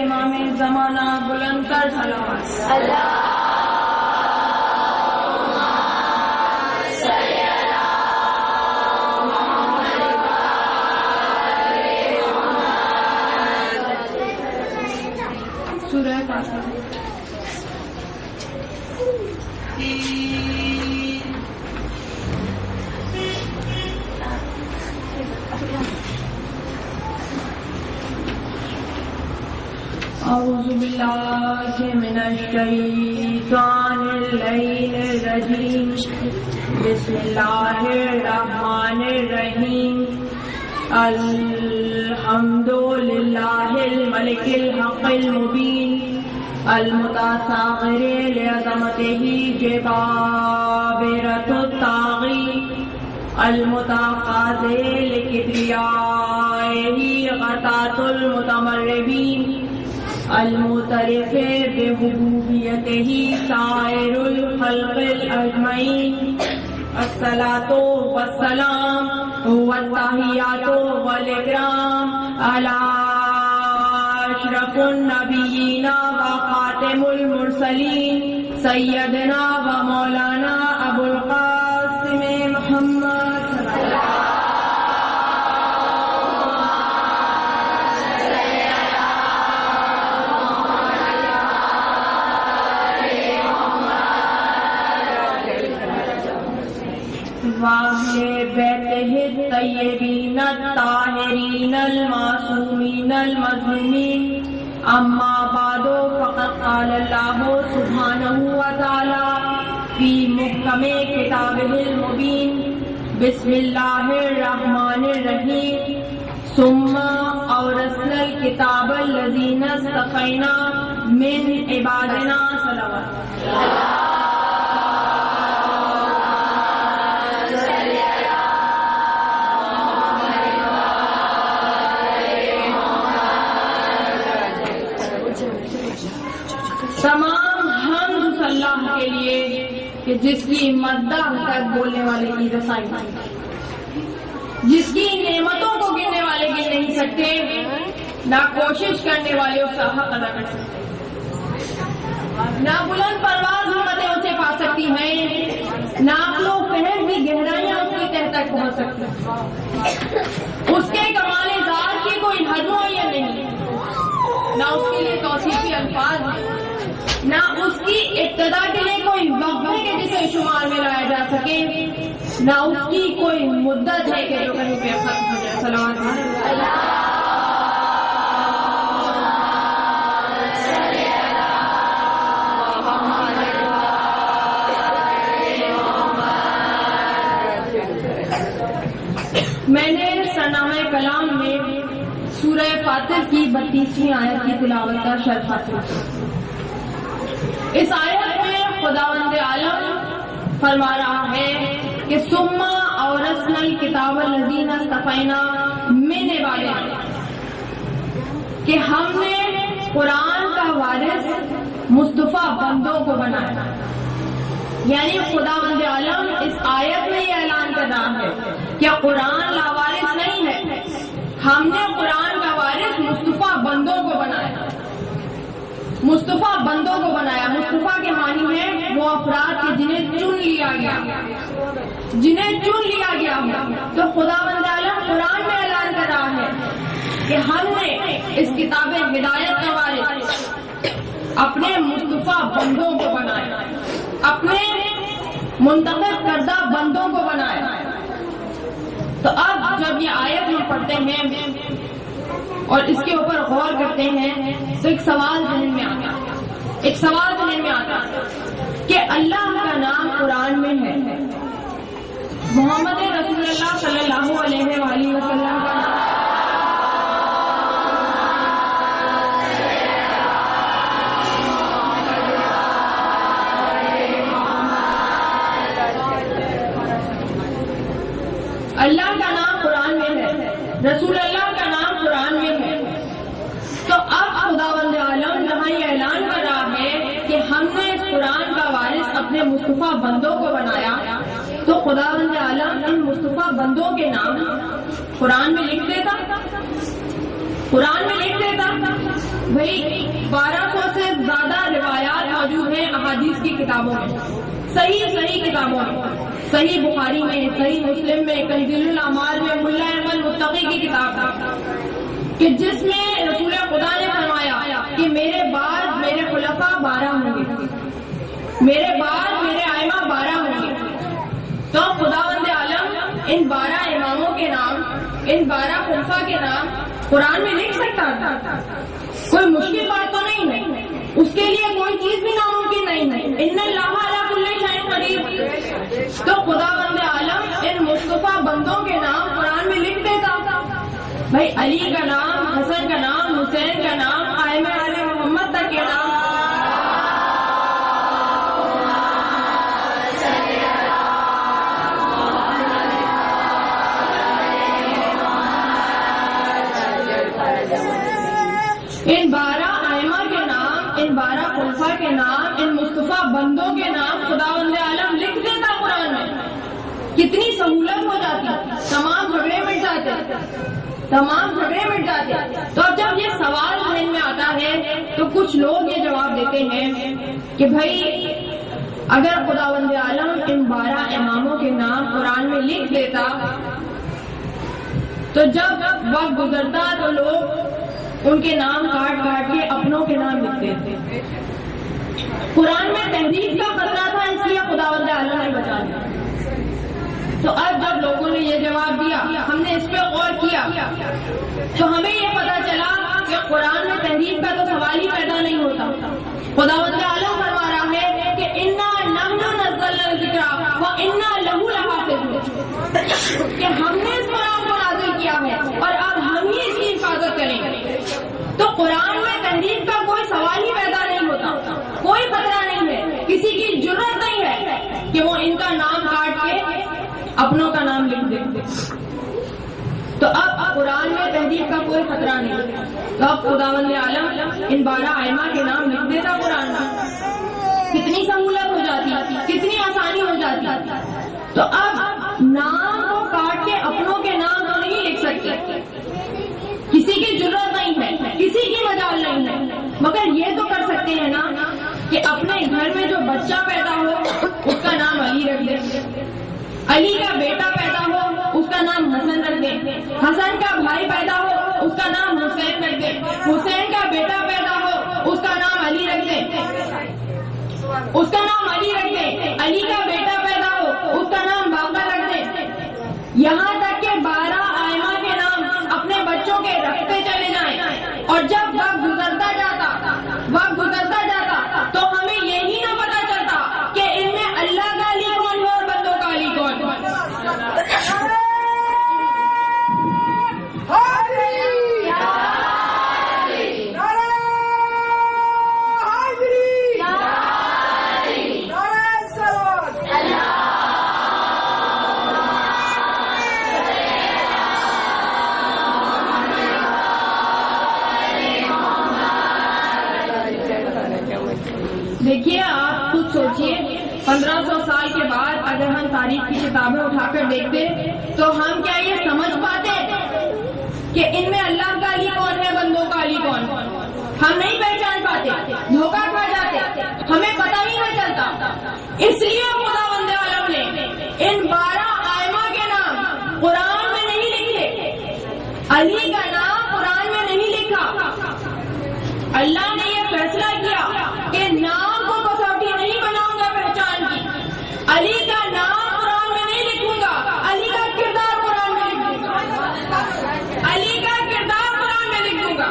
امام زمانہ بلند کر صلوات اللہ سورہ فاتحہ۔ اعوذ باللہ من الشیطان اللعین الرجیم، بسم اللہ الرحمن الرحیم، الحمد للہ الملک الحق المبین، المتصاغر لعظمتہ جبابرۃ الطاغی، المتقاضی لکبریائہ غطاۃ المتمردین، المعترف بربوبیتہ سائر الخلق اجمعین، الصلاۃ والسلام والتحیات والاکرام علی اشرف النبیین وخاتم المرسلین، سیدنا و مولانا ابو القاسم محمد واہل بیتہ الطیبین الطاہرین المعصومین المظلومین، اما بعد فقد قال اللہ سبحانہ وتعالی فی محکم کتابہ المبین، بسم اللہ الرحمن الرحیم، ثم اورثنا الکتاب الذین اصطفینا من عبادنا صلوات تمام حمد اللہ کے لیے کہ جس کی مدح تک بولنے والے کی رسائی، جس کی نعمتوں کو گننے والے گن نہیں سکتے، نہ کوشش کرنے والے اس کا حق ادا کر سکتے، نہ بلند پرواز ہمتیں اسے پا سکتی ہیں، نہ عقل و فہم کی گہرائیاں اس کی تہ تک پہنچ سکتی۔ اس کے کمال ذات کی کوئی حد معین نہیں، نہ اس کے لیے توصیفی الفاظ ہیں، نہ اس کی ابتدا کے لیے کوئی وقت ہے کہ جسے شمار میں لایا جا سکے، نہ اس کی کوئی مدت ہے کہ جو کہیں پہ ختم ہو جائے۔ صلوات میں نے سرنامہ کلام میں سورہ فاتر کی 32ویں آیت کی تلاوت کا شرح حاصل کیا۔ اس آیت میں خداوند عالم فرما رہا ہے کہ ثم اورثنا الکتاب الذین اصطفینا من عبادنا، کہ ہم نے قرآن کا وارث مصطفیٰ بندوں کو بنایا۔ یعنی خداوند عالم اس آیت میں یہ اعلان کر رہا ہے کہ قرآن لاوارث نہیں ہے، ہم نے قرآن کا وارث مصطفیٰ بندوں کو بنایا۔ مصطفیٰ بندوں کو بنایا، مصطفیٰ کے معنی ہے وہ افراد کے جنہیں چن لیا گیا، جنہیں چن لیا گیا ہو۔ تو خداوند عالم قرآن میں اعلان کر رہا ہے کہ ہم نے اس کتاب ہدایت کا وارث اپنے مصطفیٰ بندوں کو بنایا، اپنے منتخب کردہ بندوں کو بنایا۔ تو اب جب یہ آیت ہم پڑھتے ہیں اور اس کے اوپر غور کرتے ہیں تو ایک سوال ذہن میں آتا کہ اللہ کا نام قرآن میں ہے، محمد رسول اللہ صلی اللہ علیہ وآلہ وسلم کا نام اللہ کا نام قرآن میں ہے، رسول اللہ کا نام قرآن میں ہے۔ تو اب خداوند عالم جہاں یہ اعلان کر رہا ہے کہ ہم نے اس قرآن کا وارث اپنے مصطفیٰ بندوں کو بنایا، تو خداوند عالم ان مصطفیٰ بندوں کے نام قرآن میں لکھ دیتا، قرآن میں لکھ دیتا. بھائی 1200 سے زیادہ روایات موجود ہیں احادیث کی کتابوں میں، صحیح کتابوں میں، صحیح بخاری میں، صحیح مسلم میں، کنزیل الاعمال میں، ملا احمد متقی کی کتاب تھا کہ جس میں رسول خدا نے فرمایا کہ میرے بعد میرے خلفاء 12 ہوں گے، میرے بعد میرے ائمہ 12 ہوں گے. تو خداوند عالم ان 12 اماموں کے نام، ان 12 خلفاء کے نام قرآن میں لکھ سکتا تھا. کوئی مشکل بات تو نہیں ہے، اس کے لیے کوئی چیز بھی ناممکن نہیں ہے. ان اللہ علی کل شیء قدیر. تو خداوند عالم ان مصطفیٰ بندوں کے نام قرآن میں لکھ دیتا. بھائی علی کا نام، حسن کا نام، حسین کا نام، ائمہ آل محمد تک کے نام. ان 12 ائمہ کے نام، ان 12 خلفاء کے نام، ان مصطفیٰ بندوں کے نام خداوند عالم لکھ دیتا قرآن میں. کتنی سہولت ہو جاتی، تمام جھگڑے مٹ جاتے. تو اب جب یہ سوال ذہن میں آتا ہے تو کچھ لوگ یہ جواب دیتے ہیں کہ بھائی اگر خداوند عالم ان 12 اماموں کے نام قرآن میں لکھ دیتا تو جب وقت گزرتا تو لوگ ان کے نام کاٹ کے اپنوں کے نام لکھتے تھے. قرآن میں تحریف کا خطرہ تھا، اس لیے خداوند عالم نے بچا دیا. تو اب جب لوگوں نے یہ جواب دیا، ہم نے اس پہ غور کیا تو ہمیں یہ پتا چلا کہ قرآن میں تحریف کا تو سوال ہی پیدا نہیں ہوتا. خداوند عالم فرما رہا ہے کہ انا نحن نزلنا الذکر وانا لہ لحافظون، کہ ہم نے اس قرآن کو نازل کیا ہے اور اب ہم ہی اس کی حفاظت کریں گے. تو قرآن میں تحریف کا کوئی سوال ہی پیدا نہیں ہوتا، کوئی خطرہ نہیں ہے، کسی کی جرت نہیں ہے کہ وہ ان کا نام کاٹ کے اپنوں کا نام لکھ دیں. تو اب قرآن میں تحریف کا کوئی خطرہ نہیں. تو اب خداوند عالم ان 12 ائمہ کے نام لکھ دیتا قرآن میں. کتنی سہولت ہو جاتی، کتنی آسانی ہو جاتی. تو اب نام کو کاٹ کے اپنوں کے نام تو نہیں لکھ سکتے، کسی کی جرت نہیں ہے، کسی کی مجال نہیں ہے. مگر یہ تو کر سکتے ہیں نا کہ اپنے گھر میں جو بچہ پیدا ہو اس کا نام علی رکھ دیں، علی کا بیٹا پیدا ہو اس کا نام حسن رکھ دیں، حسن کا بھائی پیدا ہو اس کا نام حسین رکھ دیں، حسین کا بیٹا پیدا ہو اس کا نام علی رکھ دیں، اس کا نام علی رکھ دیں، علی کا بیٹا پیدا ہو اس کا نام باقر رکھ دیں. یہاں تک کہ 12 ائمہ کے نام اپنے بچوں کے رکھتے چلے جائیں. اور جب وقت گزرتا جاتا تو ہمیں یہی نہ پتا چلتا کہ ان میں اللہ کا علی کون ہے اور بندوں کا علی کون ہے. دیکھیے آپ خود سوچئے 1500 سال کے بعد اگر ہم تاریخ کی کتابیں اٹھا کر دیکھتے تو ہم کیا یہ سمجھ پاتے کہ ان میں اللہ کا علی کون ہے، بندوں کا علی کون؟ ہم نہیں پہچان پاتے، دھوکہ کھا جاتے، ہمیں پتہ ہی نہیں چلتا. اس لیے خداوند عالم نے ان 12 ائمہ کے نام قرآن میں نہیں لکھے، علی کا نام قرآن میں نہیں لکھا. اللہ نے یہ فیصلہ کیا کہ نام کو کسوٹی نہیں بناؤں گا پہچان کی، علی کا نام قرآن میں نہیں لکھوں گا، علی کا کردار قرآن میں لکھ دوں گا، علی کا کردار قرآن میں لکھ دوں گا.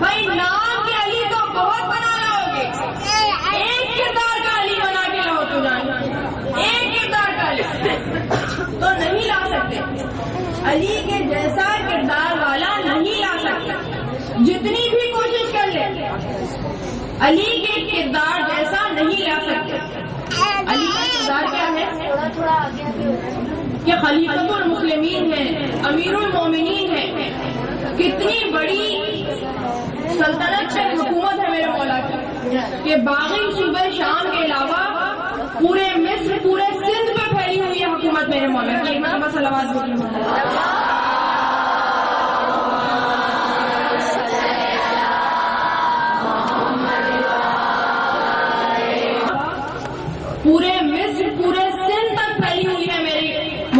بھائی نام کے علی تو بہت بنا لاؤ گے، ایک کردار کا علی بنا کے لاؤ تو جان، ایک کردار کا علی تو نہیں لا سکتے. علی کے جیسا کردار والا نہیں لا سکتے، جتنی بھی کوشش کر لیں علی کے کردار جیسا نہیں لا سکتے. علی کا کردار کیا ہے کہ خلیفۃ المسلمین ہے، امیر المومنین ہے. کتنی بڑی سلطنت سے حکومت ہے میرے مولا کی کہ باقی صوبے شام کے علاوہ پورے مصر، پورے سندھ میں پھیلی ہوئی ہے حکومت میرے مولا کی. ایک مرتبہ صلوات بولیں.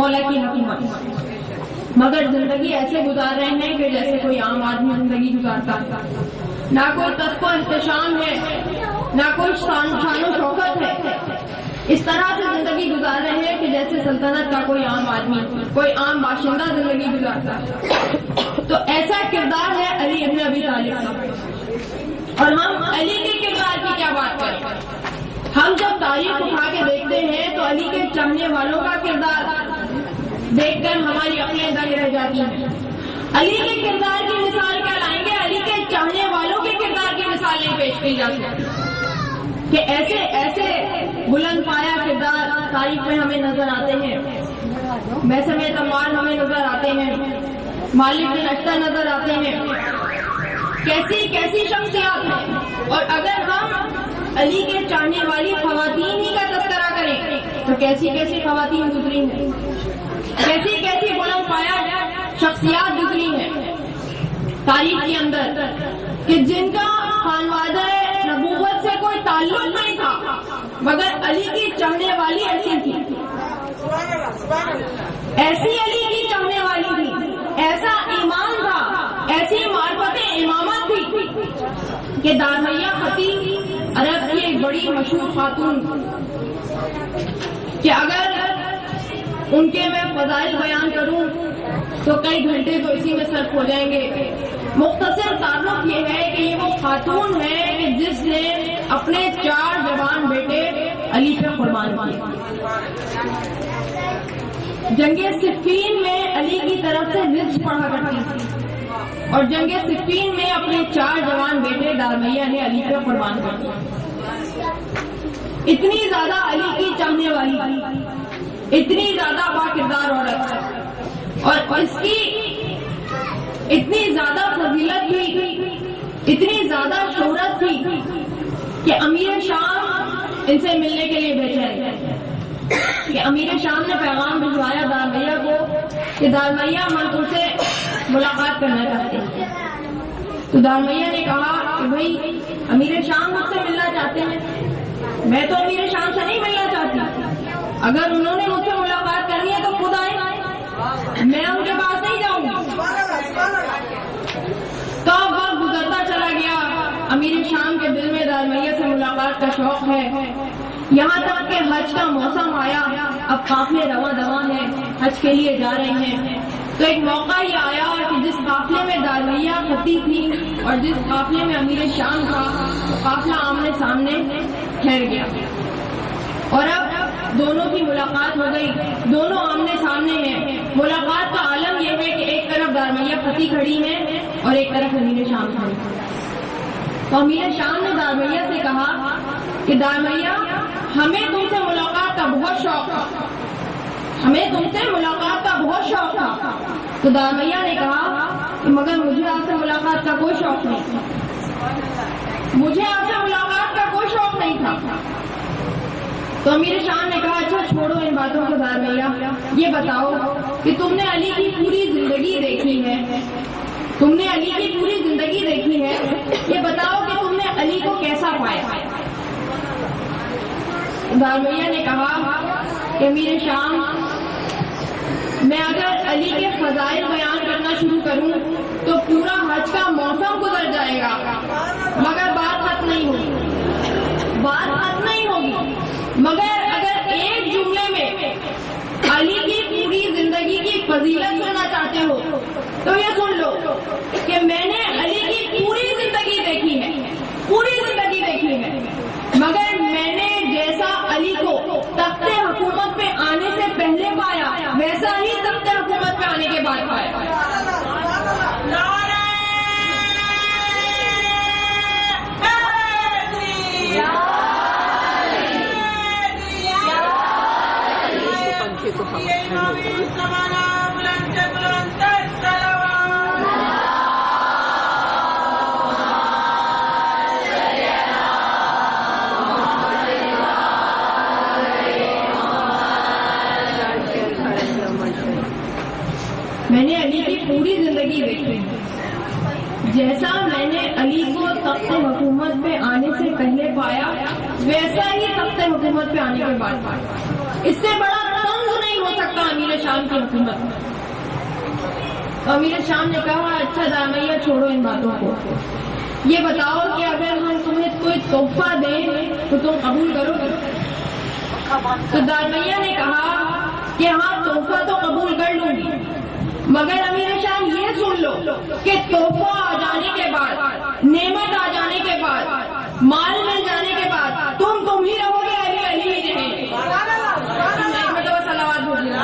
مولا کی حکومت، مگر زندگی ایسے گزار رہے ہیں کہ جیسے کوئی عام آدمی زندگی گزارتا ہے، نہ کوئی تسب و احتشام ہے، نہ کوئی شان و شوکت ہے، اس طرح سے زندگی گزار رہے ہیں کہ جیسے سلطنت کا کوئی عام آدمی، کوئی عام باشندہ زندگی گزارتا ہے۔ تو ایسا کردار ہے علی ابن ابی طالب کا۔ اور ہم علی کے کردار کی کیا بات کریں؟ ہم جب تاریخ اٹھا کے دیکھتے ہیں تو علی کے چاہنے والوں کا کردار دیکھ کر ہماری عقلیں دنگ رہ جاتی ہیں۔ علی کے کردار کی مثال کیا لائیں گے؟ علی کے چاہنے والوں کے کردار کی مثالیں پیش کی جا سکتی کہ ایسے ایسے بلند پایا کردار تاریخ میں ہمیں نظر آتے ہیں۔ ویسے میں تمام ہمیں نظر آتے ہیں، مالک بن اشتر نظر آتے ہیں، کیسی کیسی شخصیات ہیں۔ اور اگر ہم علی کے چاہنے والی خواتین ہی کا تذکرہ کریں تو کیسی کیسی خواتین گزری ہیں، کیسی کیسی بلند پایا شخصیات گزری ہیں تاریخ کے اندر، کہ جن کا خانوادہ نبوت سے کوئی تعلق نہیں تھا مگر علی کی چاہنے والی ایسی تھی، ایسی علی کی چاہنے والی تھی، ایسا ایمان تھا، ایسی معرفت امامت تھی کہ دارمیہ خطیب عرب کی ایک بڑی مشہور خاتون کہ اگر ان کے میں فضائل بیان کروں تو کئی گھنٹے تو اسی میں صرف ہو جائیں گے۔ مختصر تعارف یہ ہے کہ یہ وہ خاتون ہے کہ جس نے اپنے 4 جوان بیٹے علی پہ قربان کیے۔ جنگ صفین میں علی کی طرف سے رزق پڑھا کرتی تھی اور جنگ صفین میں اپنے 4 جوان بیٹے دارمیہ نے علی پہ قربان کر دیا۔ اتنی زیادہ علی کی چاہنے والی، اتنی زیادہ با کردار عورت، اور اس کی اتنی زیادہ فضیلت تھی، اتنی زیادہ شہرت تھی کہ امیر شام ان سے ملنے کے لیے بھیجا کہ امیر شام نے پیغام بھجوایا دارمیہ کو کہ دارمیہ ہم تم سے ملاقات کرنا چاہتے ہیں۔ تو دارمیہ نے کہا کہ بھائی امیر شام مجھ سے ملنا چاہتے ہیں، میں تو امیر شام سے نہیں ملنا چاہتی، اگر انہوں نے مجھ سے ملاقات کرنی ہے تو خود آئے، میں ان کے پاس نہیں جاؤں گی۔ تو اب وقت گزرتا چلا گیا، امیر شام کے دل میں دارمیہ سے ملاقات کا شوق ہے، یہاں تک کہ حج کا موسم آیا، اب قافلے رواں دواں ہیں، حج کے لیے جا رہے ہیں۔ تو ایک موقع یہ آیا کہ جس قافلے میں دارمیہ خطی تھی اور جس قافلے میں امیر شام تھا، قافلہ آمنے سامنے ٹھہر گیا اور اب دونوں کی ملاقات ہو گئی، دونوں آمنے سامنے ہیں۔ ملاقات کا عالم یہ ہے کہ ایک طرف دارمیہ خطی کھڑی ہے اور ایک طرف امیر شام کھڑی ہے۔ تو امیر شام نے دارمیہ سے کہا کہ دارمیہ ہمیں تم سے ملاقات کا بہت شوق تھا، ہمیں تم سے ملاقات کا بہت شوق تھا۔ تو دارمیہ نے کہا کہ مگر مجھے آپ سے ملاقات کا کوئی شوق نہیں تھا، مجھے آپ سے ملاقات کا کوئی شوق نہیں تھا۔ تو امیر شام نے کہا اچھا چھوڑو ان باتوں کو دارمیہ، یہ بتاؤ کہ تم نے علی کی پوری زندگی دیکھی ہے، تم نے علی کی پوری زندگی دیکھی ہے، یہ بتاؤ کہ تم نے علی کو کیسا پایا؟ دارمیہ نے کہا کہ امیر شام میں اگر علی کے فضائل بیان کرنا شروع کروں تو پورا حج کا موسم گزر جائے گا مگر بات ختم نہیں ہوگی، بات ختم نہیں ہوگی۔ مگر اگر ایک جملے میں علی کی پوری زندگی کی فضیلت سننا چاہتے ہو تو یہ سن لو کہ میں نے علی کی پوری زندگی دیکھی ہے، پوری زندگی دیکھی ہے، مگر میں نے جیسا علی کو تخت حکومت پہ آنے سے پہلے پایا ویسا ہی تخت حکومت پہ آنے کے بعد پایا۔ میں نے علی کی پوری زندگی دیکھی، جیسا میں نے علی کو تخت حکومت پہ آنے سے پہلے پایا ویسا ہی تخت حکومت پہ آنے کے بعد پایا۔ اس سے بڑا طنز نہیں ہو سکتا امیر شام کی حکومت. امیر شام نے کہا اچھا دارمیہ چھوڑو ان باتوں کو، یہ بتاؤ کہ اگر ہم تمہیں کوئی تحفہ دیں تو تم قبول کرو گے؟ تو دارمیہ نے کہا کہ ہاں تحفہ تو قبول کر لوں گی، مگر امیر شام یہ سن لو کہ تحفہ آ جانے کے بعد، نعمت آ جانے کے بعد، مال مل جانے کے بعد تم ہی رہو گے، علی علی ہی رہیں. نعمت و صلوات بولیے.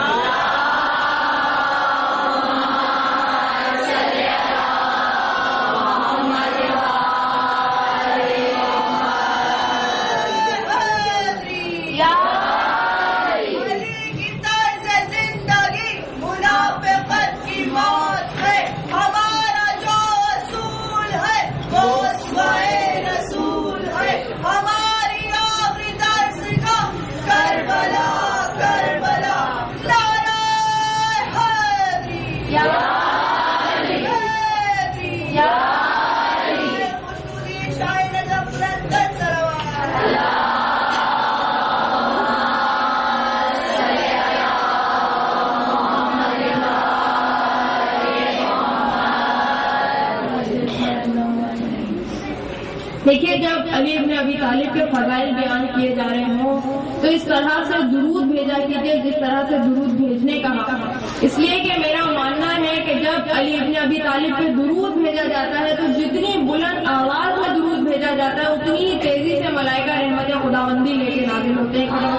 دیکھیے، جب علی ابن ابی طالب کے فضائل بیان کیے جا رہے ہوں تو اس طرح سے درود بھیجا کیجیے جس طرح سے درود بھیجنے کا حق، اس لیے کہ میرا ماننا ہے کہ جب علی ابن ابی طالب پہ درود بھیجا جاتا ہے تو جتنی بلند آواز میں درود بھیجا جاتا ہے اتنی ہی تیزی سے ملائکہ رحمت خداوندی لے کے نازل ہوتے ہیں.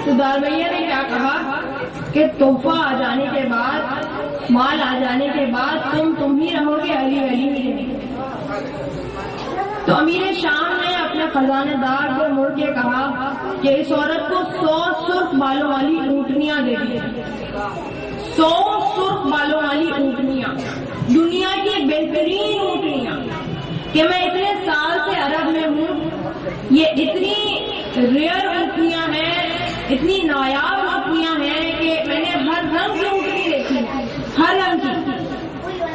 تو دارمیہ نے کیا کہا کہ تحفہ آ جانے کے بعد، مال آ جانے کے بعد تم ہی رہو گے، علی علی ہی رہیں گے. تو امیر شام نے اپنے خزانہ دار کو مڑ کے کہا کہ اس عورت کو 100 سرخ بالوں والی اونٹنیاں دے دی. 100 سرخ بالوں والی اونٹنیاں، دنیا کی بہترین اونٹنیاں، کہ میں اتنے سال سے عرب میں ہوں، یہ اتنی ریئر اونٹنیاں ہیں، اتنی نایاب اونٹنیاں ہیں کہ میں نے ہر رنگ کی اونٹنی دیکھی، ہر رنگ کی،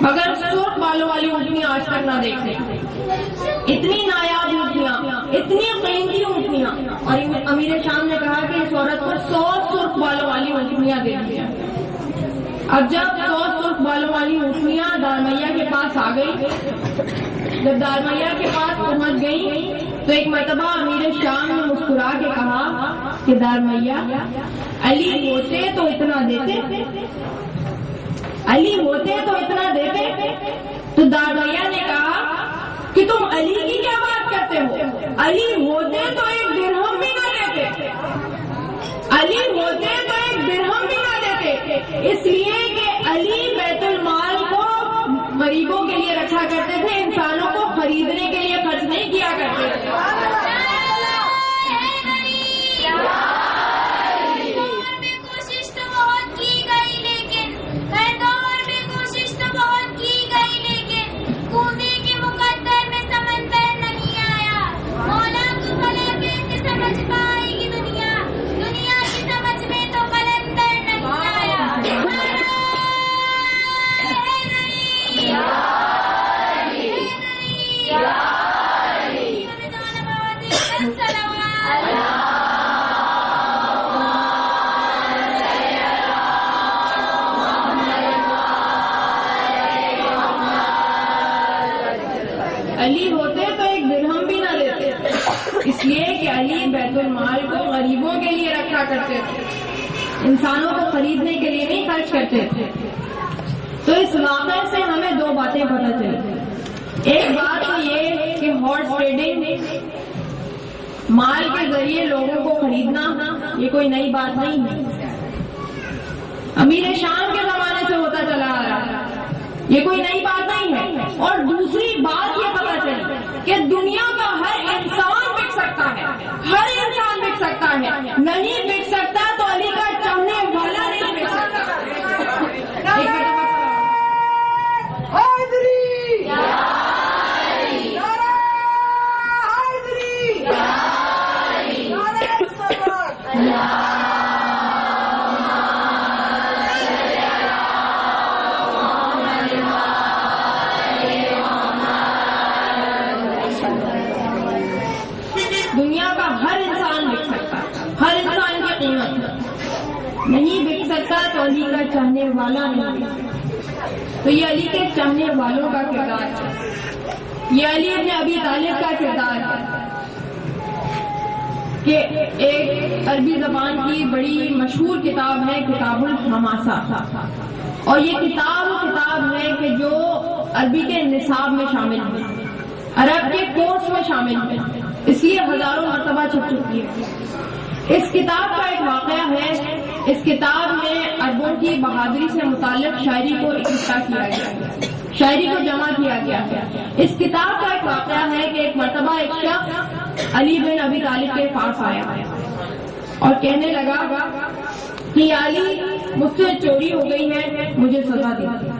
مگر سرخ بالوں والی اونٹنیاں آج تک نہ دیکھی. اتنی نایاب اونٹنیاں، اتنی قیمتی اونٹنیاں. اور امیر شام نے کہا کہ اس عورت کو 100 سرخ بالوں والی اونٹنیاں دے دی. اب جب 100 سرخ بالوں والی اونٹنیاں دارمیہ کے پاس آ گئی، جب دارمیہ کے پاس پہنچ گئی تو ایک مرتبہ امیر شام نے مسکرا کے کہا کہ دارمیہ، علی ہوتے تو اتنا دیتے، علی ہوتے تو اتنا دیتے. تو دارمیہ نے کہا کہ تم علی کی کیا بات کرتے ہو؟ علی ہوتے تو ایک درہم بھی نہ دیتے، علی ہوتے تو ایک درہم بھی نہ دیتے، اس لیے کہ علی بیت المال کو غریبوں کے لیے رکھا کرتے تھے، انسانوں کو خریدنے کے لیے خرچ نہیں کیا کرتے تھے. علی ہوتے تو ایک درہم بھی نہ دیتے، اس لیے کہ علی بیت المال کو غریبوں کے لیے رکھا کرتے تھے، انسانوں کو خریدنے کے لیے نہیں خرچ کرتے تھے. تو اس واقعے سے ہمیں 2 باتیں پتہ چلی. ایک بات تو یہ کہ ہارس ٹریڈنگ، مال کے ذریعے لوگوں کو خریدنا، یہ کوئی نئی بات نہیں ہے، امیر شام کے زمانے سے ہوتا چلا آ رہا ہے، یہ کوئی نئی بات نہیں ہے. اور دوسری بات یہ پتہ چلی کہ دنیا کا ہر انسان بک سکتا ہے، ہر انسان بک سکتا ہے، نہیں بک سکتا تو علی کا چاہنے والا نہیں بک سکتا. دنیا کا ہر انسان بک سکتا، ہر انسان کی قیمت نہیں بک سکتا تو علی کا چاہنے والا نہیں بک سکتا. تو یہ علی کے چاہنے والوں کا کردار ہے، یہ علی ابن ابی طالب کا کردار ہے کہ ایک عربی زبان کی بڑی مشہور کتاب ہے کتاب الحماسہ، اور یہ کتاب ہے کہ جو عربی کے نصاب میں شامل ہے، عرب کے کورس میں شامل ہے، اس لیے ہزاروں مرتبہ چھپ چکی ہے. اس کتاب کا ایک واقعہ ہے، اس کتاب میں عربوں کی بہادری سے متعلق شاعری کو اکٹھا کیا گیا، شاعری کو جمع کیا گیا. اس کتاب کا ایک واقعہ ہے کہ ایک مرتبہ ایک شخص علی بن ابی طالب کے پاس آیا اور کہنے لگا کہ علی مجھ سے چوری ہو گئی ہے، مجھے سزا دیجیے،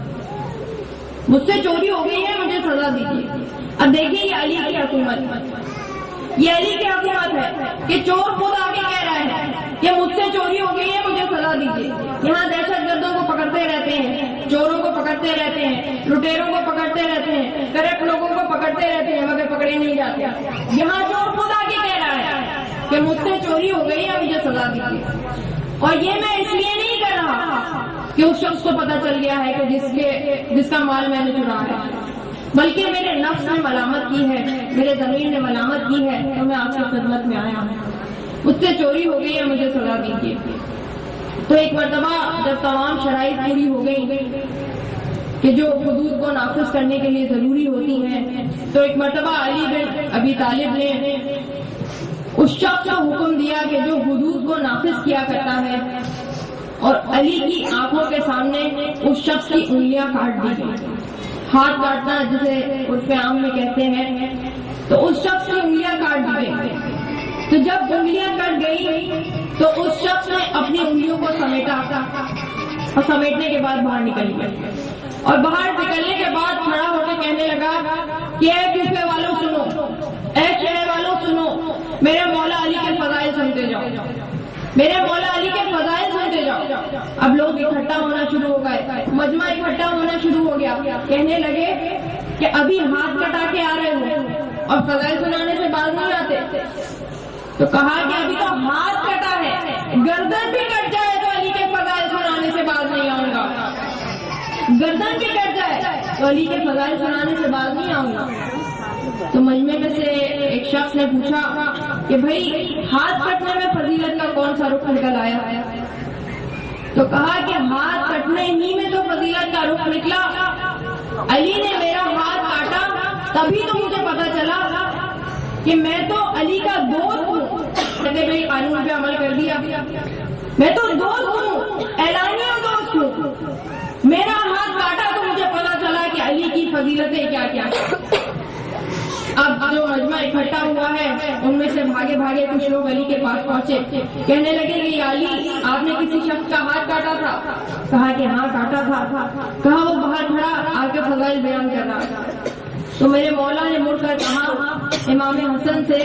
مجھ سے چوری ہو گئی ہے، مجھے سزا دیجیے. اب دیکھیے یہ علی کی حکومت، یہ علی کی حکومت ہے کہ چور خود آگے کہہ رہا ہے کہ مجھ سے چوری ہو گئی ہے، مجھے سزا دیجیے. یہاں دہشت گردوں کو پکڑتے رہتے ہیں، چوروں کو پکڑتے رہتے ہیں، لٹیروں کو پکڑتے رہتے ہیں، کرپٹ لوگوں کو پکڑتے رہتے ہیں، مگر پکڑے نہیں جاتے. یہاں چور خود آگے کہہ رہا ہے کہ مجھ سے چوری ہو گئی ہے، مجھے سزا دیجیے. اور یہ میں اس لیے نہیں کر رہا کہ اس شخص کو پتہ چل گیا ہے کہ جس کا مال میں نے چرایا ہے، بلکہ میرے نفس نے ملامت کی ہے، میرے ضمیر نے ملامت کی ہے، تو میں آپ کی خدمت میں آیا ہوں. مجھ سے چوری ہو گئی ہے، مجھے سزا دیجیے. تو ایک مرتبہ جب تمام شرائط پوری ہو گئی کہ جو حدود کو نافذ کرنے کے لیے ضروری ہوتی ہیں، تو ایک مرتبہ علی بن ابی طالب نے اس شخص کو حکم دیا کہ جو حدود کو نافذ کیا کرتا ہے، اور علی کی آنکھوں کے سامنے اس شخص کی انگلیاں کاٹ دی گئی. ہاتھ کاٹنا جسے عرف عام میں کہتے ہیں، تو اس شخص کی انگلیاں کاٹ دی گئی. تو جب انگلیاں کٹ گئی تو اس شخص نے اپنی انگلیوں کو سمیٹا، اور سمیٹنے کے بعد باہر نکل گیا. اور باہر نکلنے کے بعد کھڑا ہو کے کہنے لگا کہ اے کوفے والوں سنو، اے شہر والوں سنو، میرے مولا علی کے فضائل سنتے جاؤ، میرے مولا علی کے فضائل سنتے جاؤ. اب لوگ اکٹھا ہونا شروع ہو گئے، مجمع اکٹھا ہونا شروع ہو گیا. کہنے لگے کہ ابھی ہاتھ کٹا کے آ رہے ہو اور فضائل سنانے سے باز نہیں آتے. تو کہا کہ ابھی تو ہاتھ کٹا ہے، گردن بھی کٹ جائے تو علی کے فضائل سنانے سے باز نہیں آؤں گا، گردن بھی کٹ جائے تو علی کے فضائل سنانے سے باز نہیں آؤں گا. تو مجمع میں سے ایک شخص نے پوچھا کہ بھائی ہاتھ کٹنے میں فضیلت کا کون سا رخ نکل آیا؟ تو کہا کہ ہاتھ کٹنے ہی میں تو فضیلت کا رخ نکلا. علی نے میرا ہاتھ کاٹا تبھی تو مجھے پتا چلا کہ میں تو علی کا دوست ہوں. میں نے بھائی قانون پہ عمل کر دیا، میں تو دوست ہوں، اعلانیہ دوست ہوں. میرا ہاتھ کاٹا تو مجھے پتا چلا کہ علی کی فضیلتیں کیا کیا. اب جو مجمع اکٹھا ہوا ہے ان میں سے بھاگے بھاگے کچھ لوگ علی کے پاس پہنچے، کہنے لگے کہ علی آپ نے کسی شخص کا ہاتھ کاٹا تھا؟ کہا کہ ہاں کاٹا تھا. کہا وہ باہر کھڑا آپ کے فضائل بیان کر رہا تھا. تو میرے مولا نے مڑ کر کہا امام حسن سے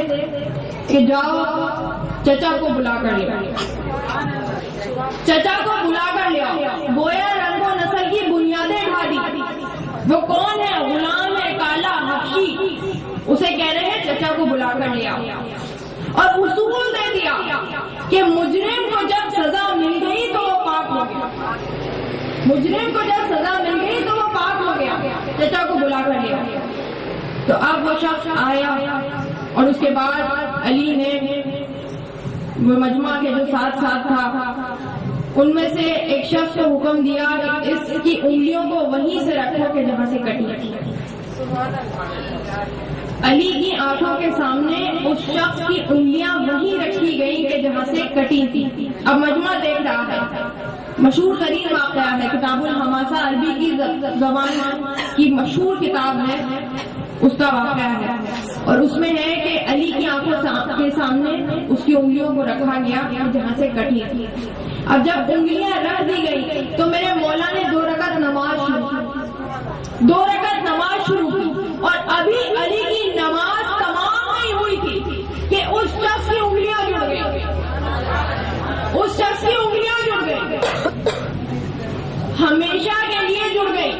کہ جاؤ چچا کو بلا کر لے آؤ، چچا کو بلا کر لے آؤ. گویا رنگ و نسل کی بنیادیں ڈھا دی. وہ کون ہے؟ غلام ہے، کالا حبشی. اسے کہہ رہے ہیں چچا کو بلا کر لے آؤ، اور اصول دے دیا کہ مجرم کو جب سزا مل گئی تو وہ پاک ہو گیا، مجرم کو جب سزا مل گئی تو وہ پاک ہو گیا. چچا کو بلا کر لے آؤ. تو اب وہ شخص آیا اور اس کے بعد علی نے مجمع کے جو ساتھ تھا ان میں سے ایک شخص کو حکم دیا کہ اس کی انگلیوں کو وہیں سے رکھو کہ جہاں سے کٹی. علی کی آنکھوں کے سامنے اس شخص کی انگلیاں وہیں رکھی گئی کہ جہاں سے کٹی تھی. اب مجمع دیکھ رہا ہے. مشہور ترین واقعہ ہے، کتاب الحماسہ عربی کی زبان کی مشہور کتاب ہے، اس کا واقعہ ہے. اور اس میں ہے کہ علی کی آنکھوں کے سامنے اس کی انگلیوں کو رکھا گیا جہاں سے کٹی تھی. اب جب انگلیاں رکھ دی گئی تو میرے مولا نے 2 رکعت نماز شروع کی اور ابھی علی کی نماز تمام نہیں ہوئی تھی کہ اس شخص کی انگلیاں جڑ گئی. ہمیشہ کے لیے جڑ گئی.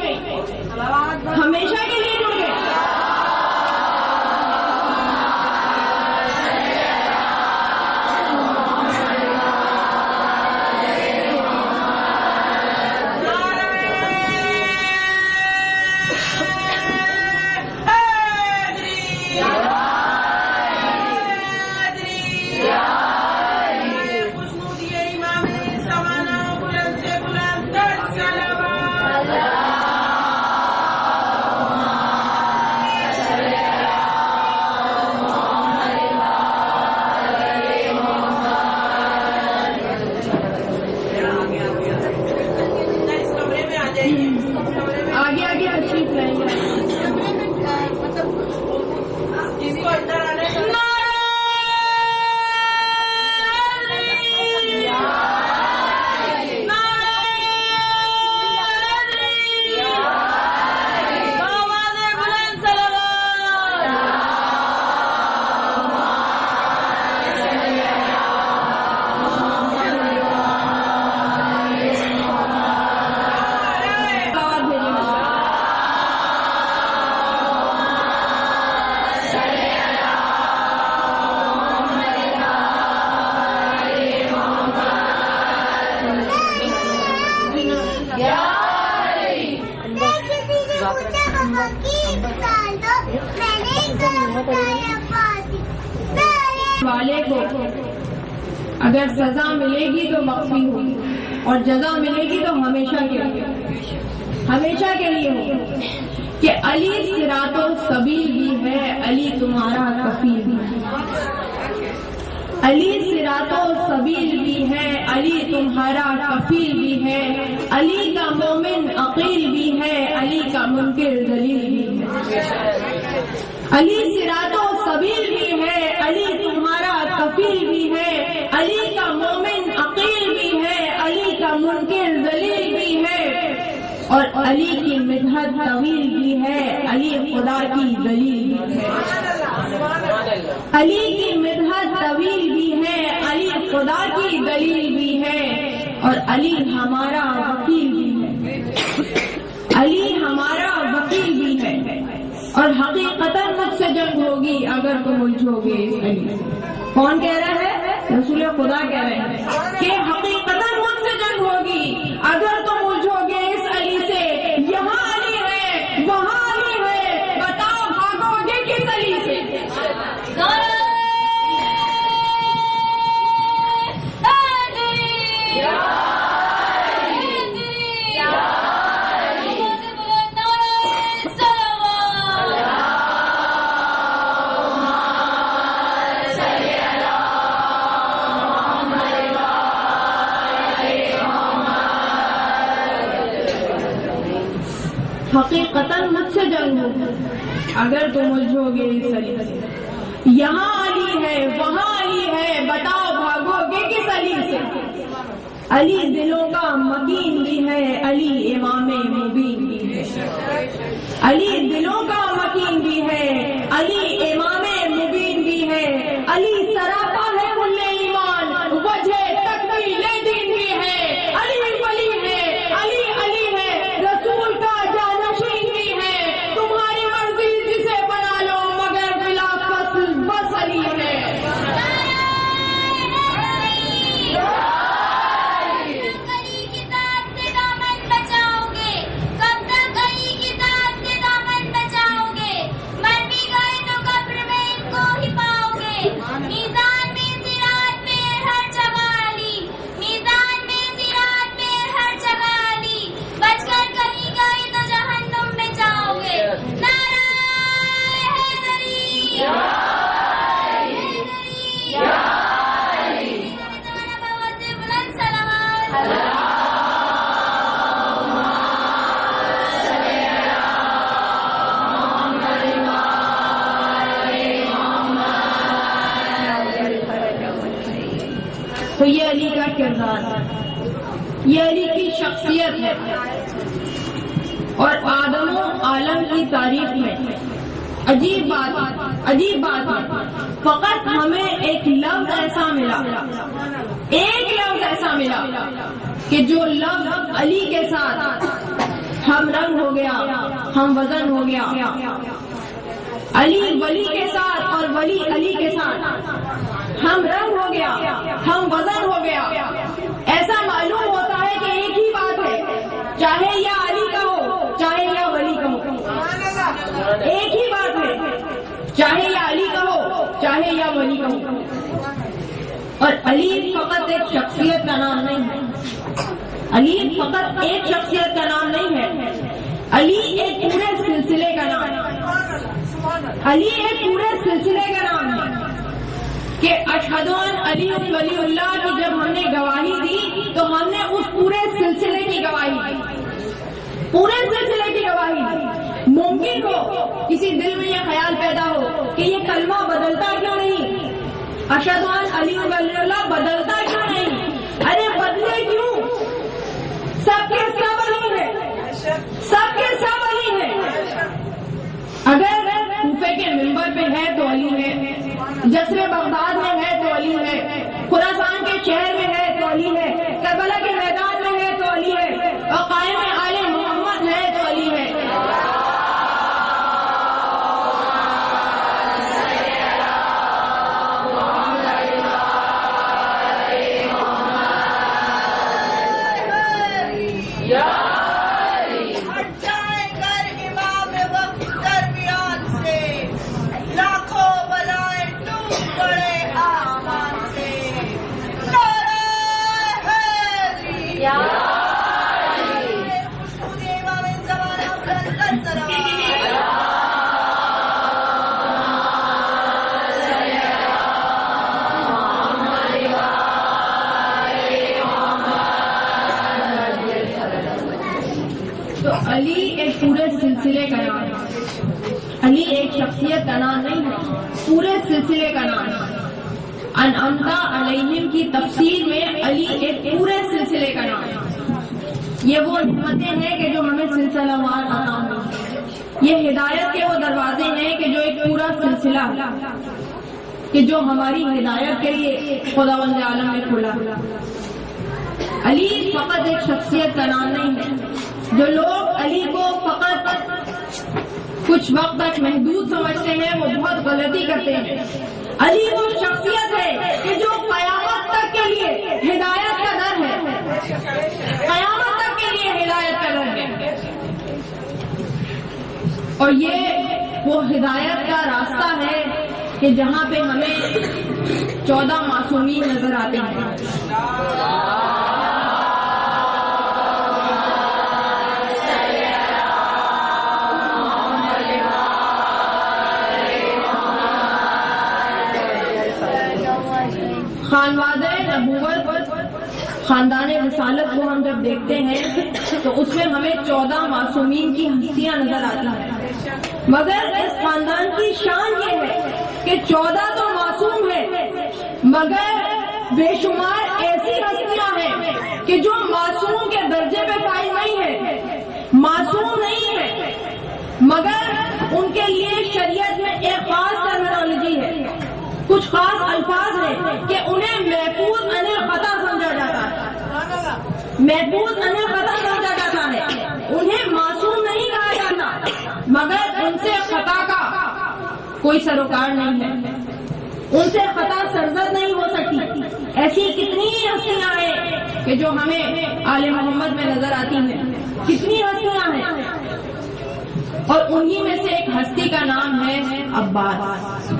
آگے تشریف لائیں. والے کو اگر سزا ملے گی تو مغفی ہوگی اور جزا ملے گی تو ہمیشہ کے لیے ہوگی کہ علی صراط و سبیل بھی ہے، علی تمہارا کفیل بھی ہے. علی صراط و سبیل بھی ہے، علی تمہارا کفیل بھی ہے. علی کا مومن عقیل بھی ہے، علی کا منکر ذلیل بھی ہے. علی صراط و سبیل بھی ہے، علی تمہارا کفیل بھی ہے. علی کا مومن عقیل بھی ہے، علی کا منکر ذلیل بھی ہے. اور علی کی مدحت طویل بھی ہے، علی خدا کی دلیل بھی ہے. علی کی مدحت طویل بھی ہے، علی خدا کی دلیل بھی ہے. اور علی ہمارا وکیل بھی ہے، علی ہمارا وکیل بھی ہے. اور حقیقتاً مجھ سے جنگ ہوگی اگر تم الجھو گے اس علی سے. کون کہہ رہا ہے؟ رسول خدا کہہ رہے ہیں کہ حقیقتاً مجھ سے جنگ ہوگی اگر تم الجھو گے اس علی سے. یہاں علی ہے، وہاں علی ہے، بتاؤ بھاگو گے کس علی سے؟ حقیقتاً مجھ سے جنگ ہو اگر تم الجھو گے اس علی سے. یہاں علی ہے، وہاں علی ہے، بتاؤ بھاگو گے کس علی سے؟ علی دلوں کا مکین بھی ہے، علی امام مبین بھی ہے. علی دلوں کا مکین بھی ہے، علی امام مبین بھی ہے. علی سراپا ہے کل ایمان، وجہ تکمیل دین بھی ہے. علی ولی ہے، علی علی ہے، رسول کا جانشین بھی ہے. تمہاری مرضی جسے بنا لو مگر بلا فصل بس علی ہے. میزان تو یہ علی کا کردار ہے، یہ علی کی شخصیت ہے. اور آدم و عالم کی تاریخ میں عجیب بات ہے، فقط ہمیں ایک لفظ ایسا ملا کہ جو لفظ علی کے ساتھ ہم رنگ ہو گیا، ہم وزن ہو گیا. علی ولی کے ساتھ اور ولی علی کے ساتھ ہم رنگ ہو گیا، ہم وزن ہو گیا. ایسا معلوم ہوتا ہے کہ ایک ہی بات ہے، چاہے یا علی کا ہو چاہے یا ولی کا ہو، ایک ہی بات ہے، چاہے یا علی کا ہو چاہے یا ولی کا ہو. اور علی فقط ایک شخصیت کا نام نہیں ہے، علی فقط ایک شخصیت کا نام نہیں ہے، علی ایک پورے سلسلے کا نام ہے. علی ایک پورے سلسلے کا نام ہے کہ اشہد ان علی ولی اللہ کی جب ہم نے گواہی دی تو ہم نے اس پورے سلسلے کی گواہی دی، پورے سلسلے کی گواہی دی. ممکن ہو کسی دل میں یہ خیال پیدا ہو کہ یہ کلمہ بدلتا کیوں نہیں، اشہد ان علی ولی اللہ بدلتا کیوں نہیں؟ ارے بدلے کیوں؟ سب کے سب علی ہے، سب کے سب علی ہے. اگر کوفے کے منبر پہ ہے تو علی ہے، جسر بغداد میں ہے تو علی ہے، خراسان کے شہر میں ہے تو علی ہے، کربلا کے میدان میں ہے تو علی ہے، اور قائم آل محمد ہے تو علی ہے. تو علی ایک پورے سلسلے کا نام ہے، علی ایک شخصیت کا نام نہیں ہے، پورے سلسلے کا نام ہے. انعمت علیہم کی تفسیر میں علی ایک پورے سلسلے کا نام ہے. یہ وہ نعمتیں ہیں کہ جو ہمیں سلسلہ وار عطا ہوئی، یہ ہدایت کے وہ دروازے ہیں کہ جو ایک پورا سلسلہ کہ جو ہماری ہدایت کے لیے خداوند عالم نے کھولا. علی فقط ایک شخصیت کا نام نہیں ہے. جو لوگ علی کو فقط کچھ وقت تک محدود سمجھتے ہیں وہ بہت غلطی کرتے ہیں. علی وہ شخصیت ہے کہ جو قیامت تک کے لیے ہدایت کا در ہے، قیامت تک کے لیے ہدایت کا در ہے. اور یہ وہ ہدایت کا راستہ ہے کہ جہاں پہ ہمیں 14 معصومین نظر آتے ہیں. خانوادہ نبوت، خاندان رسالت کو ہم جب دیکھتے ہیں تو اس میں ہمیں 14 معصومین کی ہستیاں نظر آتی ہیں. مگر اس خاندان کی شان یہ ہے کہ 14 تو معصوم ہیں، مگر بے شمار ایسی ہستیاں ہیں کہ جو معصوم کے درجے پہ قائم نہیں ہے، معصوم نہیں ہے، مگر ان کے لیے شریعت میں ایک خاص ٹرمینالوجی ہے، کچھ خاص الفاظ ہیں کہ انہیں محفوظ عن الخطا سمجھا جاتا ہے، محفوظ عن الخطا سمجھا جاتا ہے. انہیں معصوم نہیں کہا جاتا، مگر ان سے خطا کا کوئی سروکار نہیں ہے، ان سے خطا سرزد نہیں ہو سکتی. ایسی کتنی ہستیاں ہیں کہ جو ہمیں آل محمد میں نظر آتی ہیں، کتنی ہستیاں ہیں. اور انہی میں سے ایک ہستی کا نام ہے عباس.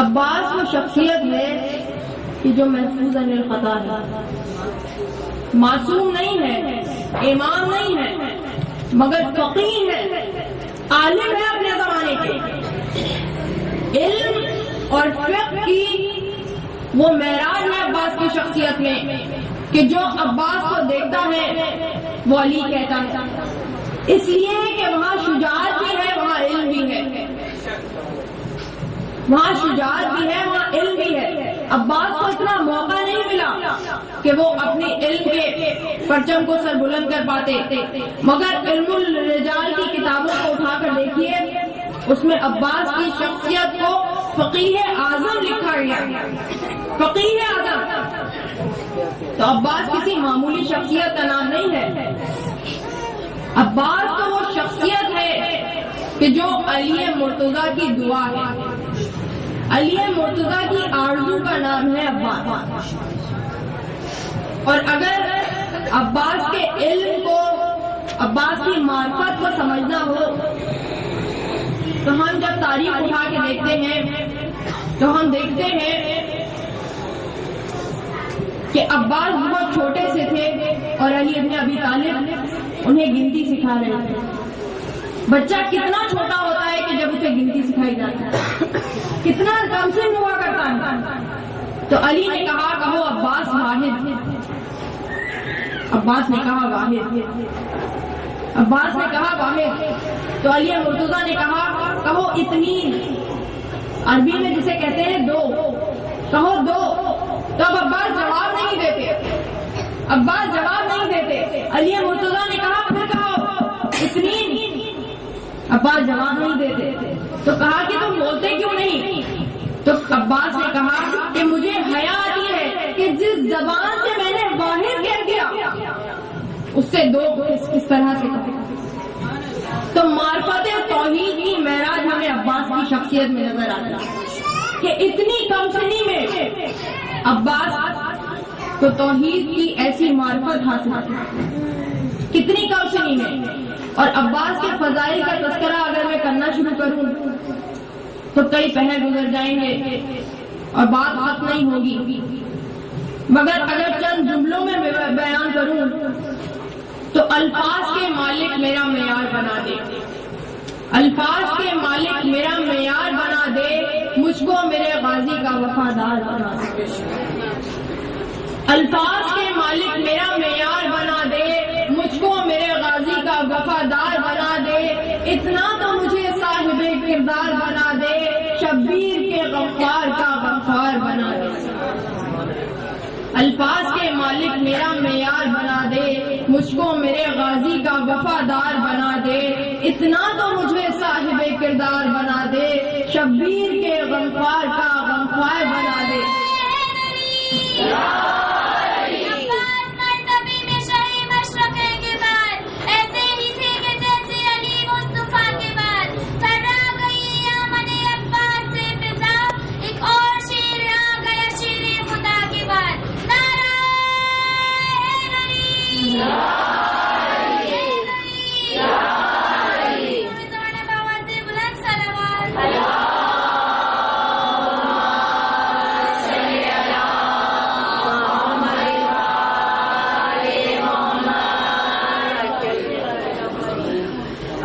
عباس وہ شخصیت ہے کہ جو محفوظ عن الخطا ہے، معصوم نہیں ہے، امام نہیں ہے، مگر فقیہ ہے، عالم ہے اپنے زمانے کے، علم اور فقہ کی وہ معراج ہے عباس کی شخصیت میں کہ جو عباس کو دیکھتا ہے وہ علی کہتا ہے، اس لیے کہ وہاں شجاعت بھی ہے، وہاں علم بھی ہے، وہاں شجاعت بھی ہے، وہاں علم بھی ہے۔ عباس کو اتنا موقع نہیں ملا کہ وہ اپنی علم کے پرچم کو سر بلند کر پاتے، مگر علم الرجال کی کتابوں کو اٹھا کر دیکھیے، اس میں عباس کی شخصیت کو فقیہ اعظم لکھا گیا، فقیہ اعظم۔ تو عباس کسی معمولی شخصیت کا نام نہیں ہے، عباس تو وہ شخصیت ہے کہ جو علی مرتضیٰ کی دعا ہے، علی مرتضیٰ کی آرزو کا نام ہے عباس۔ اور اگر عباس کے علم کو، عباس کی معرفت کو سمجھنا ہو تو ہم جب تاریخ اٹھا کے دیکھتے ہیں تو ہم دیکھتے ہیں کہ عباس بہت چھوٹے سے تھے اور علی ابن ابی طالب انہیں گنتی سکھا رہے تھے۔ بچہ کتنا چھوٹا ہوتا ہے کہ جب اسے گنتی سکھائی جاتی ہے، کتنا کم سن ہوا کرتا ہے۔ تو علی نے کہا کہو عباس واحد، عباس نے کہا واحد، عباس نے کہا واحد۔ تو علی مرتضیٰ نے کہا کہو اتنین، عربی میں جسے کہتے ہیں دو، کہو دو۔ تو اب عباس جواب نہیں دیتے، عباس جواب نہیں دیتے۔ علی مرتضیٰ نے کہا پھر کہو اتنین، عباس جواب نہیں دیتے۔ تو کہا کہ تم بولتے کیوں نہیں؟ تو عباس نے کہا کہ مجھے حیا آتی ہے کہ جس زبان سے میں نے واحد کہہ دیا اس سے دو کس طرح سے کہا۔ تو معرفت توحید کی معراج ہمیں عباس کی شخصیت میں نظر آتا ہے کہ اتنی کم سنی میں عباس کو توحید کی ایسی معرفت حاصل ہے، کتنی کم سنی میں۔ اور عباس کے فضائل کا تذکرہ اگر میں کرنا شروع کروں تو کئی پہر گزر جائیں گے اور بات ختم نہیں ہوگی، مگر اگر چند جملوں میں بیان کروں تو الفاظ کے مالک میرا معیار بنا دے، الفاظ کے مالک میرا معیار بنا دے، مجھ کو میرے غازی کا وفادار بنا دے، الفاظ کے مالک میرا معیار بنا دے، مجھ کو میرے غازی کا وفادار بنا دے، اتنا تو مجھے صاحب کردار بنا دے، شبیر کے غفار کا غفار بنا دے۔ الفاظ کے مالک میرا معیار بنا دے، مجھ کو میرے غازی کا وفادار بنا دے، اتنا تو مجھے صاحب کردار بنا دے، شبیر کے غفار کا غفار بنا دے۔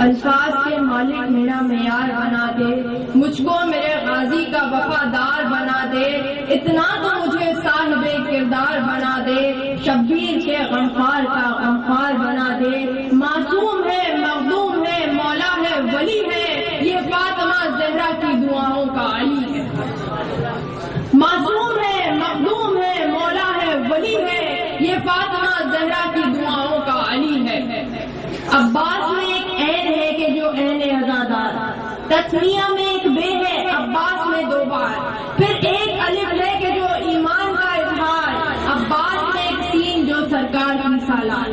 الفاظ کے مالک میرا معیار بنا دے، مجھ کو میرے غازی کا وفادار بنا دے، اتنا تو مجھے صاحب کردار بنا دے، شبیر کے غمخوار کا غمخوار بنا دے۔ معصوم ہے، مخدوم ہے، مولا ہے، ولی ہے، یہ فاطمہ زہرا کی دعاؤں کا علی ہے۔ معصوم ہے، مخدوم ہے، مولا ہے، ولی ہے، یہ فاطمہ زہرا کی دعاؤں کا علی ہے۔ عباس میں ایک عین ہے کہ جو عین عزادار، تسمیہ میں ایک بے ہے، عباس میں دو بار، پھر ایک الف ہے کہ جو ایمان کا اظہار، عباس میں ایک سین جو سرکار کی سالار۔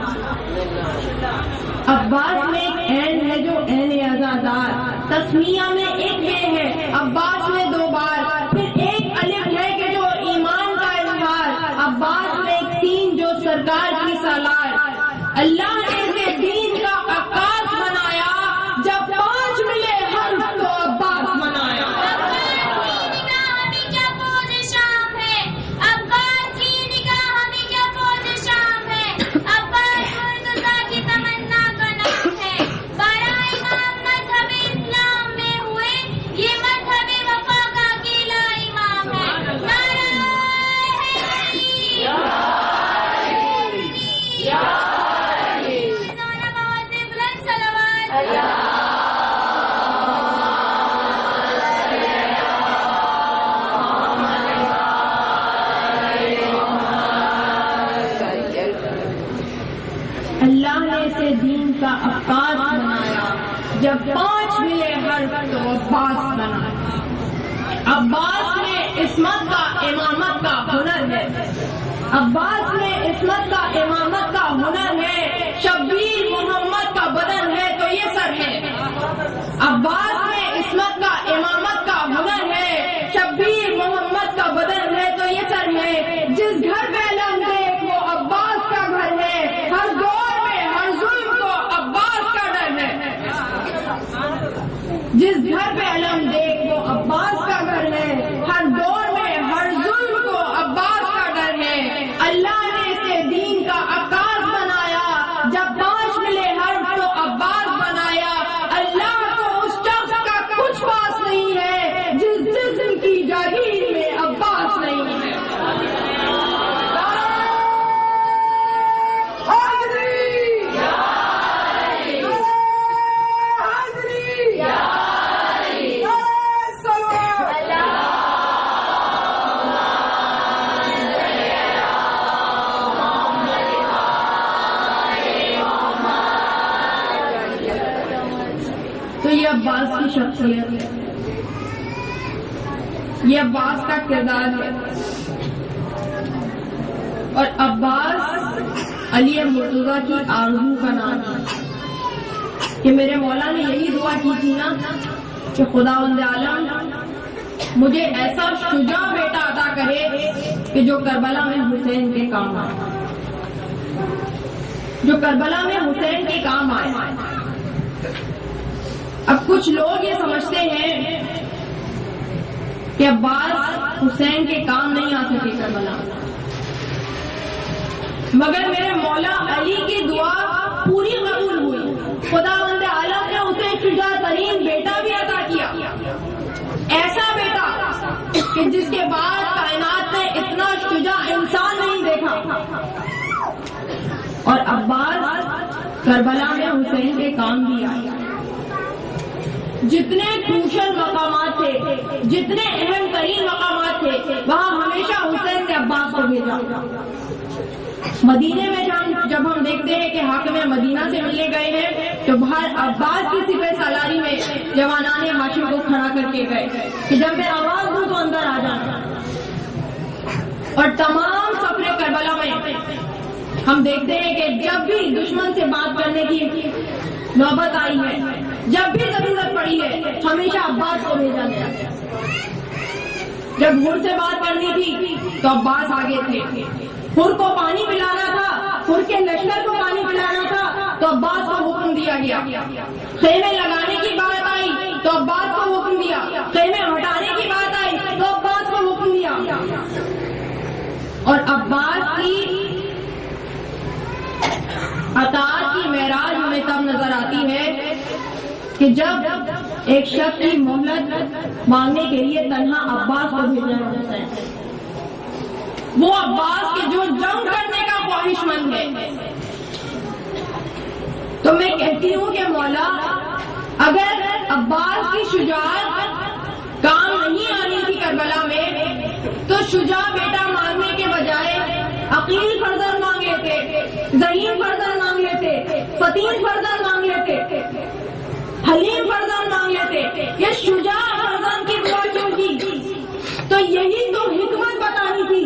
عباس میں ایک عین ہے جو عین عزادار، تسمیہ میں ایک بے ہے، عباس میں دو بار، پھر ایک الف ہے کہ جو ایمان کا اظہار، عباس میں ایک سین جو سرکار کی سالار۔ اللہ نے اسے دین کا عکاس بنایا، جب 5 ملے حرف تو عباس بنایا۔ جب 5 ملے ہر تو عباس بنا۔ عباس میں عصمت کا امامت کا ہنر ہے، عباس میں عصمت کا امامت کا ہنر ہے، شبیر محمد کا بدن ہے تو یہ سر ہے۔ عباس میں عصمت کا امامت کا ہنر ہے، شبیر محمد کا بدن ہے تو یہ سر ہے۔ جس گھر پہ علم دیکھ وہ عباس کا گھر ہے، ہر دور میں ہر ظلم کو عباس کا ڈر ہے۔ جس گھر پہ علم دیکھ وہ عباس کا گھر ہے، ہر دور میں ہر ظلم کو عباس کا ڈر ہے۔ اللہ نے اسے دین کا عکاس بنایا، جب 5 ملے حرف تو عباس بنایا۔ اللہ کو اس شخص کا کچھ پاس نہیں ہے جس جسم کی جاگیر میں عباس نہیں ہے۔ تو یہ عباس کی شخصیت ہے، یہ عباس کا کردار ہے۔ اور عباس علی مرتضیٰ کی آرزو کا نام ہے کہ میرے مولا نے یہی دعا کی تھی نا کہ خداوند عالم مجھے ایسا شجاع بیٹا عطا کرے کہ جو کربلا میں حسین کے کام آئے، جو کربلا میں حسین کے کام آئے۔ اب کچھ لوگ یہ سمجھتے ہیں کہ عباس حسین کے کام نہیں آ سکے کربلا، مگر میرے مولا علی کی دعا پوری قبول ہوئی۔ خداوند عالم نے اسے شجاع ترین بیٹا بھی عطا کیا، ایسا بیٹا کہ جس کے بعد کائنات نے اتنا شجاع انسان نہیں دیکھا۔ اور عباس کربلا میں حسین کے کام بھی آئے۔ جتنے کروشل مقامات تھے، جتنے اہم ترین مقامات تھے، وہاں ہمیشہ حسین نے عباس کو بھیجا۔ مدینے میں جب ہم دیکھتے ہیں کہ حاکم مدینہ سے ملنے گئے ہیں تو باہر عباس کی سپہ سالاری میں جوانان ہاشم کو کھڑا کر کے گئے کہ جب میں آواز دوں تو اندر آ جانا۔ اور تمام سفر کربلا میں ہم دیکھتے ہیں کہ جب بھی دشمن سے بات کرنے کی نوبت آئی ہے، جب بھی ضرورت پڑی ہے، ہمیشہ عباس کو بھیجا گیا۔ جب حر سے بات کرنی تھی تو عباس آگے تھے، حر کو پانی پلانا تھا، حر کے لشکر کو پانی پلانا تھا تو عباس کو حکم دیا گیا۔ خیمے لگانے کی بات آئی تو عباس کو حکم دیا، خیمے ہٹانے کی بات آئی تو عباس کو حکم دیا۔ اور عباس کی اطاعت کی معراج ہمیں تب نظر آتی ہے کہ جب ایک شخص کی مہلت مانگنے کے لیے تنہا عباس کو بھیجا جاتا ہے، وہ عباس کے جو جنگ کرنے کا خواہش مند ہے۔ تو میں کہتی ہوں کہ مولا اگر عباس کی شجاعت کام نہیں آنی تھی کربلا میں تو شجاع بیٹا مانگنے کے بجائے عقیل فرزند مانگ لیتے، ذہین فرزند مانگ لیتے، فتین فرزند مانگ لیتے، حلیم فرزند مانگ لیتے۔ یہ شجاع فرزند کی دعا کیوں کی؟ تو یہی تو حکمت بتانی تھی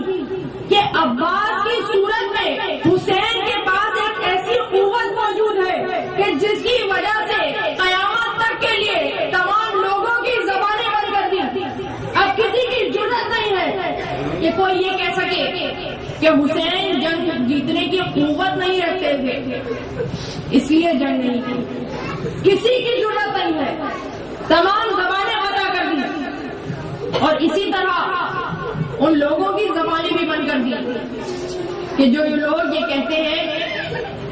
کہ عباس کی صورت میں حسین کے پاس ایک ایسی قوت موجود ہے کہ جس کی وجہ سے قیامت تک کے لیے تمام لوگوں کی زبانیں بند کر دی۔ اب کسی کی جرأت نہیں ہے کہ کوئی یہ کہہ سکے کہ حسین جنگ جیتنے کی قوت نہیں رکھتے تھے اس لیے جنگ نہیں کی۔ کسی کی جرأت نہیں ہے، تمام زبانیں قطع کر دی۔ اور اسی طرح ان لوگوں کی زبانیں بھی بند کر دی کہ جو لوگ یہ کہتے ہیں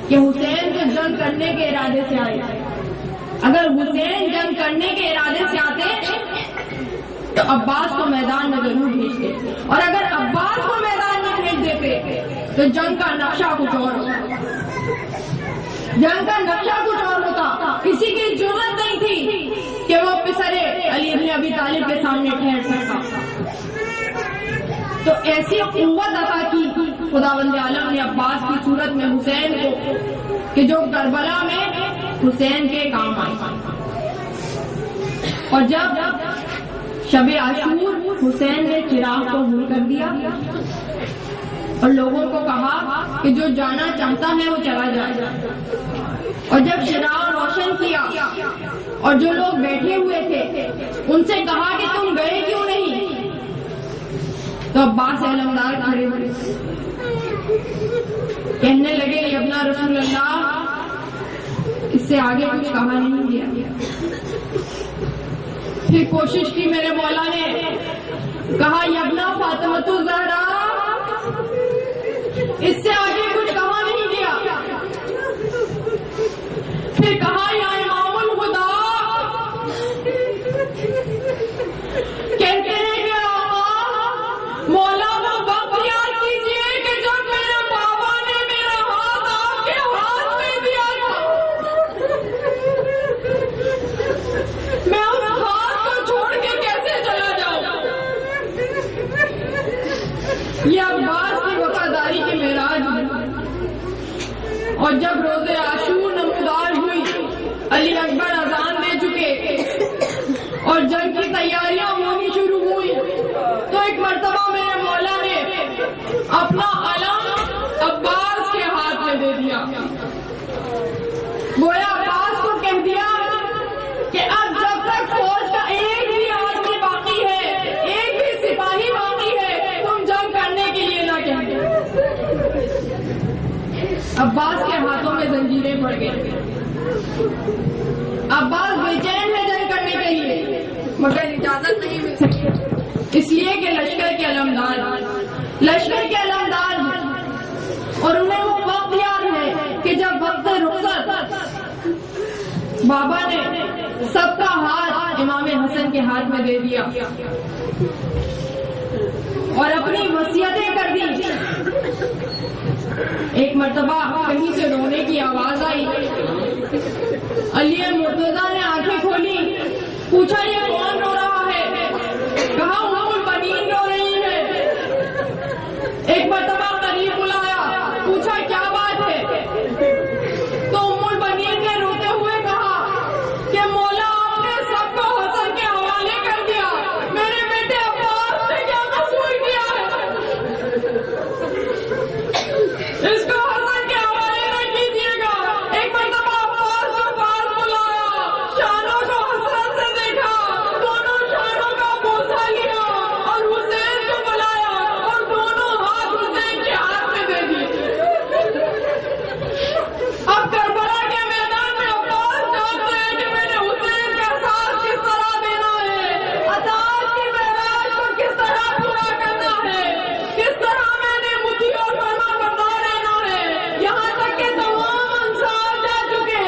کہ حسین تو جنگ کرنے کے ارادے سے آئے۔ اگر حسین جنگ کرنے کے ارادے سے آتے تو عباس کو میدان میں ضرور بھیجتے، اور اگر عباس کو میدان میں بھیج دیتے تو جنگ کا نقشہ کچھ اور ہوتا، جنگ کا نقشہ کچھ اور ہوتا۔ کسی کی ضرورت نہیں تھی کہ وہ پسرے علی بن ابی طالب کے سامنے ٹھہر سکتا۔ تو ایسی قوت عطا کی خداوند عالم نے عباس کی صورت میں حسین کو کہ جو کربلا میں حسین کے کام آئے۔ اور جب شب عاشور حسین نے چراغ کو دور کر دیا اور لوگوں کو کہا کہ جو جانا چاہتا ہے وہ چلا جائے، اور جب چراغ روشن کیا اور جو لوگ بیٹھے ہوئے تھے ان سے کہا کہ تم گئے کیوں نہیں، تو عباس علمدار کھڑے ہوئے کہنے لگے یہ اپنا رسول اللہ، اس سے آگے کچھ کہا نہیں گیا۔ پھر کوشش کی میرے مولا نے، کہا یبنا فاطمۃ الزہرا، اس سے آگے کچھ کہا نہیں گیا۔ پھر کہا یا امام الخدا، کہتے ہیں کہ مولا وہ وقت یاد کیجیے کہ جب میرے بابا نے میرا ہاتھ آپ کے ہاتھ میں دیا تھا، میں اس ہاتھ کو چھوڑ کے کیسے چلا جاؤں۔ یہ عباس کی وفاداری کی معراج ہے۔ اور جب روز عاشور نمودار ہوئی، علی اکبر اذان دے چکے اور جنگ کی تیاریاں ہونی شروع ہوئی، تو ایک مرتبہ میرے مولا نے اپنا علم عباس کے ہاتھ میں دے دیا، گویا عباس کو کہہ دیا کہ اب جب تک فوج کا ایک بھی آدمی باقی ہے، ایک بھی سپاہی باقی ہے، تم جنگ کرنے کے لیے نہ کہنا۔ عباس کے ہاتھوں میں زنجیریں پڑ گئی، عباس بے چین ہے جنگ کرنے کے لیے، مگر اجازت نہیں مل سکتی، اس لیے کہ لشکر کے علمدار ہیں اور انہیں وہ وقت یاد ہے کہ جب وقت رخصت بابا نے سب کا ہاتھ امام حسن کے ہاتھ میں دے دیا اور اپنی وصیتیں کر دی۔ ایک مرتبہ کہیں سے رونے کی آواز آئی، علی مرتضیٰ نے آنکھیں کھولی، پوچھا یہ کون رو رہا ہے، کہا ام البنین رو رہی ہے۔ ایک مرتبہ قریب بلایا، پوچھا کیا بات ہے، تو ام البنین نے روتے ہوئے کہا کہ مولا آپ نے سب کو حسن کے حوالے کر دیا، میرے بیٹے عباس نے کیا قصور کیا ہے، اس کو حسن کے حوالے نہ کیجیے گا۔ ایک مرتبہ عباس کو پاس بلایا، شانوں کو حسرت سے دیکھا، دونوں شانوں کا بوسہ لیا اور حسین کو بلایا اور دونوں ہاتھ حسین کے ہاتھ میں دے دیے۔ اب کربلا کے میدان میں عباس جانتے ہیں کہ میں نے حسین کا ساتھ کس طرح دینا ہے، اطاعت کی معراج کو کس طرح پورا کرنا ہے، کس طرح میں نے مطیع اور فرما بردار رہنا ہے، یہاں تک کہ تمام انصار جا چکے،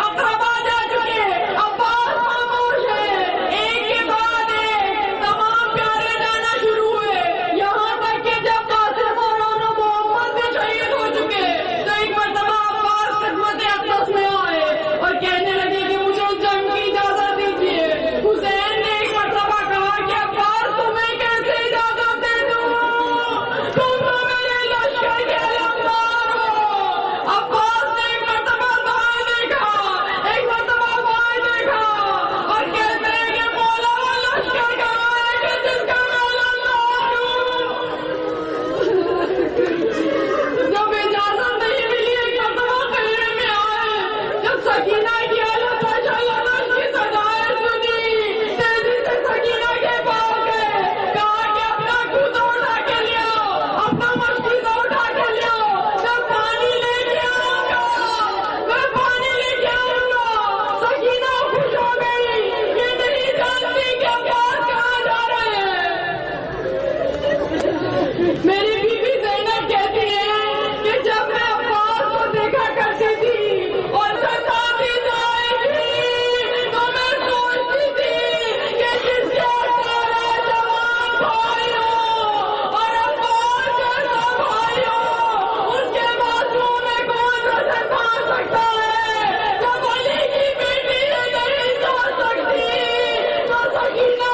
اقربا جا چکے، عباس خاموش ہے، ایک کے بعد ایک تمام پیارے جانا شروع ہوئے، یہاں تک کہ جب قاسم اور محمد بھی شہید ہو چکے، تو ایک مرتبہ عباس خدمت اقدس میں آئے اور کہنے لگے کہ مجھے جنگ کی اجازت دیجیے۔ حسین نے ایک مرتبہ کہا کہ عباس تمہیں کیسے اجازت دے دوں، تم تو میرے لشکر کے علمدار ہو۔ عباس نے ایک مرتبہ دائیں دیکھا، ایک مرتبہ بائیں دیکھا اور کہتے ہیں کہ مولا وہ لشکر کہاں ہے کہ جس کا میں علمدار ہوں۔ جب اجازت نہیں ملی، ایک مرتبہ قلعے میں آئے، جب سکینہ کی حالت لڑش کی سزائیں سنی، تیزی سے سکینہ کے پاس گئے، کہا کہ اپنا کوزہ اٹھا کے لیا، اپنا مشکیزہ اٹھا کے لیا، میں پانی لے کے آؤں گا، میں پانی لے کے آؤں گا۔ سکینہ خوش ہو گئی، یہ نہیں جانتی کہ عباس کہاں جا رہے ہیں۔ میری بی بی زینب کہتی ہے کہ جب میں عباس کو دیکھا کرتی تھی اور ستاتی جائے گی تو میں سوچتی تھی کہ جس کے سارا جوان بھائی ہو اور عباس جیسا بھائی ہو، اس کے بازو میں کون رسن پا سکتا ہے، جب علی کی بیٹی نہیں سو سکتی تو سکینہ